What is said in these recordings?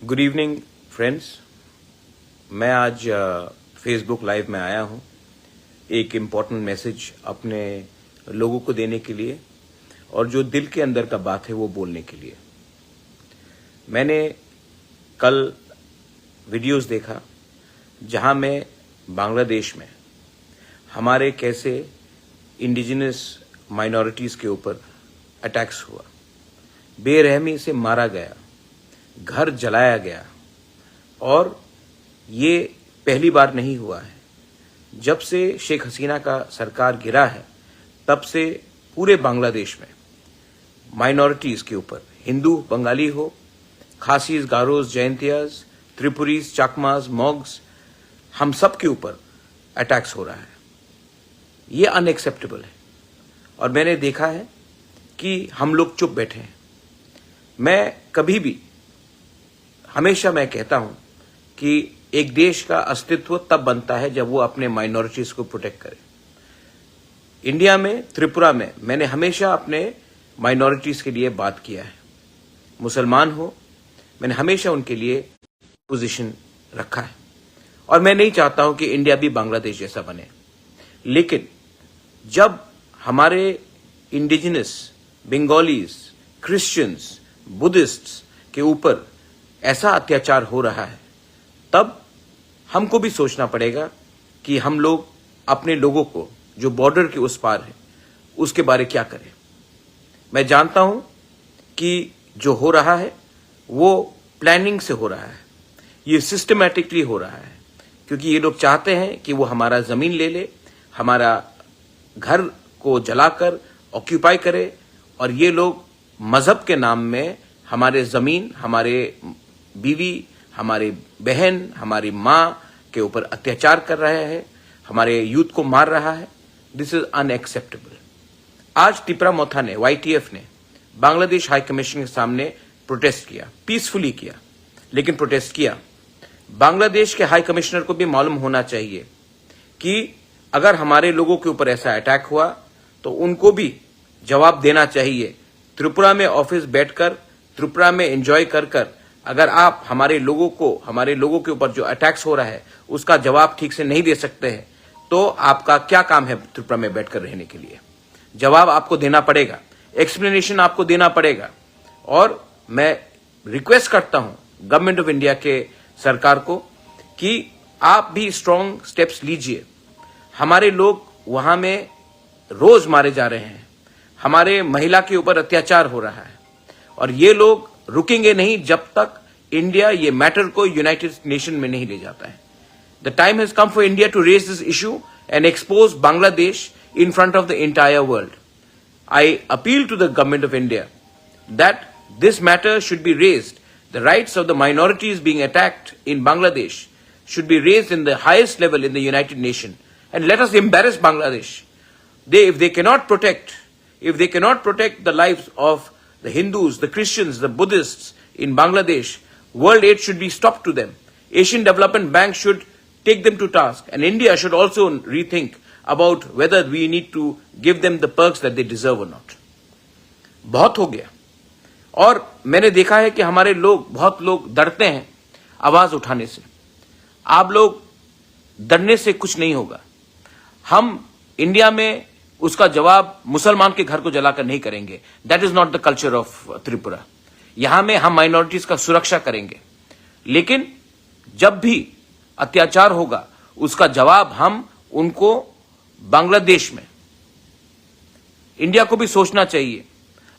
Good evening friends. मैं आज Facebook live में आया हूं एक इम्पॉर्टेंट मैसेज अपने लोगों को देने के लिए और जो दिल के अंदर का बात है वो बोलने के लिए। मैंने कल वीडियोस देखा जहां मैं बांग्लादेश में हमारे कैसे इंडिजिनस माइनॉरिटीज़ के ऊपर अटैक्स हुआ, बेरहमी से मारा गया, घर जलाया गया। और ये पहली बार नहीं हुआ है। जब से शेख हसीना का सरकार गिरा है तब से पूरे बांग्लादेश में माइनॉरिटीज़ के ऊपर, हिंदू बंगाली हो, खासीज, गारोज, जयंतियाज, त्रिपुरीज, चाकमाज, मॉग्स, हम सब के ऊपर अटैक्स हो रहा है। ये अनएक्सेप्टेबल है और मैंने देखा है कि हम लोग चुप बैठे हैं। मैं कभी भी हमेशा मैं कहता हूं कि एक देश का अस्तित्व तब बनता है जब वो अपने माइनॉरिटीज को प्रोटेक्ट करे। इंडिया में, त्रिपुरा में मैंने हमेशा अपने माइनॉरिटीज के लिए बात किया है। मुसलमान हो, मैंने हमेशा उनके लिए पोजीशन रखा है और मैं नहीं चाहता हूं कि इंडिया भी बांग्लादेश जैसा बने। लेकिन जब हमारे इंडिजिनस बंगालीज, क्रिश्चियंस, बुद्धिस्ट्स के ऊपर ऐसा अत्याचार हो रहा है तब हमको भी सोचना पड़ेगा कि हम लोग अपने लोगों को जो बॉर्डर के उस पार है उसके बारे क्या करें। मैं जानता हूं कि जो हो रहा है वो प्लानिंग से हो रहा है, ये सिस्टमैटिकली हो रहा है, क्योंकि ये लोग चाहते हैं कि वो हमारा जमीन ले ले, हमारा घर को जलाकर ऑक्यूपाई करे और ये लोग मजहब के नाम में हमारे जमीन, हमारे बीवी, हमारे बहन, हमारी माँ के ऊपर अत्याचार कर रहा है, हमारे यूथ को मार रहा है। This is unacceptable. आज टिपरा-मोथा ने, YTF ने बांग्लादेश हाई कमीशन के सामने प्रोटेस्ट किया, पीसफुली किया, लेकिन प्रोटेस्ट किया। बांग्लादेश के हाई कमिश्नर को भी मालूम होना चाहिए कि अगर हमारे लोगों के ऊपर ऐसा अटैक हुआ तो उनको भी जवाब देना चाहिए। त्रिपुरा में ऑफिस बैठकर, त्रिपुरा में एंजॉय कर अगर आप हमारे लोगों के ऊपर जो अटैक्स हो रहा है उसका जवाब ठीक से नहीं दे सकते हैं तो आपका क्या काम है त्रिपुरा में बैठकर रहने के लिए? जवाब आपको देना पड़ेगा, एक्सप्लेनेशन आपको देना पड़ेगा। और मैं रिक्वेस्ट करता हूं गवर्नमेंट ऑफ इंडिया के सरकार को कि आप भी स्ट्रांग स्टेप्स लीजिए। हमारे लोग वहां में रोज मारे जा रहे हैं, हमारे महिला के ऊपर अत्याचार हो रहा है और ये लोग रुकेंगे नहीं जब तक इंडिया ये मैटर को यूनाइटेड नेशन में नहीं ले जाता है। The time has come for India to raise this issue and expose Bangladesh in front of the entire world. I appeal to the government of India that this matter should be raised. The rights of the minorities being attacked in Bangladesh should be raised in the highest level in the United Nations. And let us embarrass Bangladesh. If they cannot protect the lives of the Hindus, the Christians, the Buddhists in Bangladesh, world aid should be stopped to them. Asian Development Bank should take them to task. And India should also rethink about whether we need to give them the perks that they deserve or not. बहुत हो गया। और मैंने देखा है कि हमारे लोग, बहुत लोग डरते हैं आवाज उठाने से। आप लोग डरने से कुछ नहीं होगा। हम इंडिया में उसका जवाब मुसलमान के घर को जलाकर नहीं करेंगे। That is not the culture of Tripura. यहां में हम माइनॉरिटीज का सुरक्षा करेंगे, लेकिन जब भी अत्याचार होगा उसका जवाब हम उनको बांग्लादेश में, इंडिया को भी सोचना चाहिए।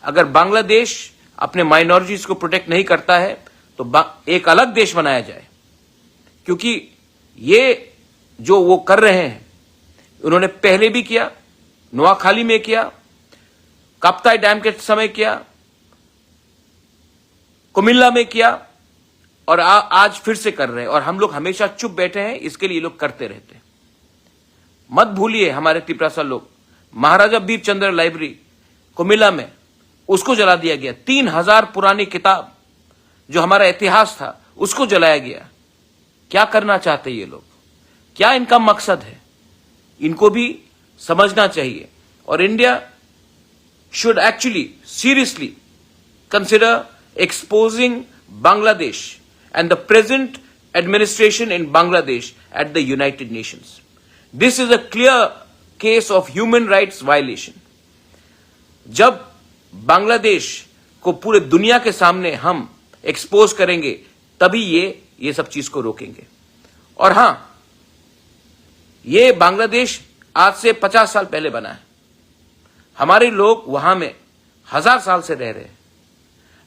अगर बांग्लादेश अपने माइनॉरिटीज को प्रोटेक्ट नहीं करता है तो एक अलग देश बनाया जाए, क्योंकि ये जो वो कर रहे हैं उन्होंने पहले भी किया, नोआखाली में किया, काप्ताई डैम के समय किया, कुमिल्ला में किया और आज फिर से कर रहे हैं। और हम लोग हमेशा चुप बैठे हैं, इसके लिए ये लोग करते रहते हैं। मत भूलिए हमारे त्रिपुरा लोग, महाराजा बीरचंद्र लाइब्रेरी कुमिल्ला में उसको जला दिया गया। 3000 पुरानी किताब जो हमारा इतिहास था उसको जलाया गया। क्या करना चाहते ये लोग? क्या इनका मकसद है? इनको भी समझना चाहिए। और India should actually seriously consider exposing Bangladesh and the present administration in Bangladesh at the United Nations. This is a clear case of human rights violation. जब बांग्लादेश को पूरे दुनिया के सामने हम एक्सपोज करेंगे तभी ये सब चीज को रोकेंगे। और हां, ये बांग्लादेश आज से 50 साल पहले बना है। हमारे लोग वहां में 1000 साल से रह रहे हैं।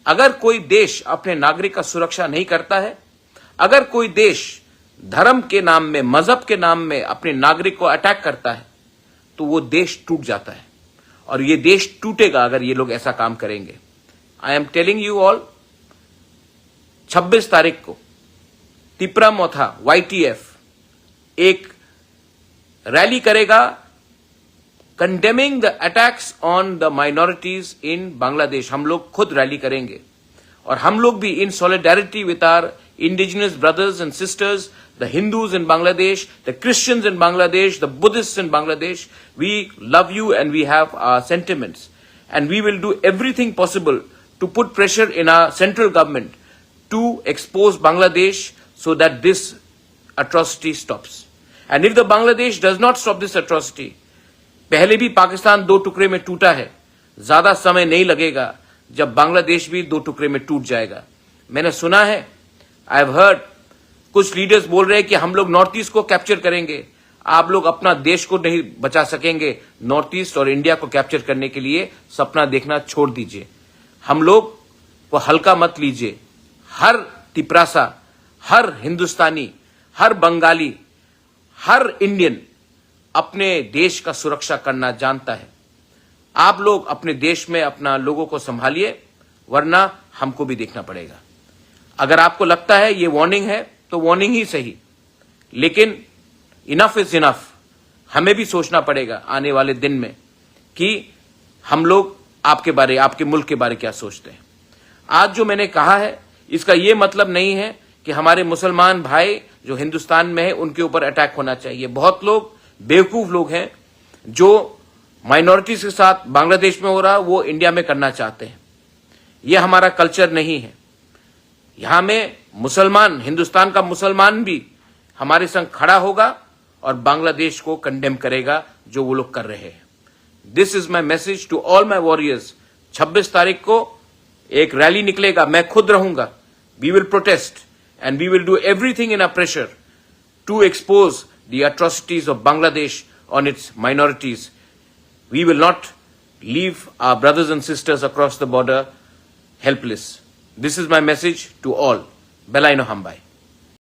अगर कोई देश अपने नागरिक का सुरक्षा नहीं करता है, अगर कोई देश धर्म के नाम में, मजहब के नाम में अपने नागरिक को अटैक करता है, तो वो देश टूट जाता है। और ये देश टूटेगा अगर ये लोग ऐसा काम करेंगे। I am telling you all, 26 तारीख को तिप्रामोथा YTF एक रैली करेगा condemning the attacks on the minorities in Bangladesh. हम लोग खुद रैली करेंगे और हम लोग भी in solidarity with our indigenous brothers and sisters, the Hindus in Bangladesh, the Christians in Bangladesh, the Buddhists in Bangladesh. We love you and we have our sentiments. And we will do everything possible to put pressure in our central government to expose Bangladesh so that this atrocity stops. And if the Bangladesh does not stop this atrocity, पहले भी पाकिस्तान 2 टुकड़े में टूटा है, ज्यादा समय नहीं लगेगा जब बांग्लादेश भी 2 टुकड़े में टूट जाएगा। मैंने सुना है, आई हैव हर्ड, कुछ लीडर्स बोल रहे हैं कि हम लोग नॉर्थ ईस्ट को कैप्चर करेंगे। आप लोग अपना देश को नहीं बचा सकेंगे। नॉर्थ ईस्ट और इंडिया को कैप्चर करने के लिए सपना देखना छोड़ दीजिए। हम लोग को हल्का मत लीजिए। हर तिपरासा, हर हिंदुस्तानी, हर बंगाली, हर इंडियन अपने देश का सुरक्षा करना जानता है। आप लोग अपने देश में अपना लोगों को संभालिए, वरना हमको भी देखना पड़ेगा। अगर आपको लगता है ये वार्निंग है तो वार्निंग ही सही, लेकिन इनफ इज इनफ। हमें भी सोचना पड़ेगा आने वाले दिन में कि हम लोग आपके बारे, आपके मुल्क के बारे क्या सोचते हैं। आज जो मैंने कहा है इसका ये मतलब नहीं है कि हमारे मुसलमान भाई जो हिंदुस्तान में है उनके ऊपर अटैक होना चाहिए। बहुत लोग बेवकूफ लोग हैं जो माइनॉरिटीज के साथ बांग्लादेश में हो रहा वो इंडिया में करना चाहते हैं। ये हमारा कल्चर नहीं है। यहां में मुसलमान, हिंदुस्तान का मुसलमान भी हमारे संग खड़ा होगा और बांग्लादेश को कंडेम करेगा जो वो लोग कर रहे हैं। This is my message to all my warriors. 26 तारीख को एक रैली निकलेगा, मैं खुद रहूंगा। We will protest and we will do everything in a pressure to expose the atrocities of Bangladesh on its minorities. We will not leave our brothers and sisters across the border helpless. This is my message to all. Belaino Hambai.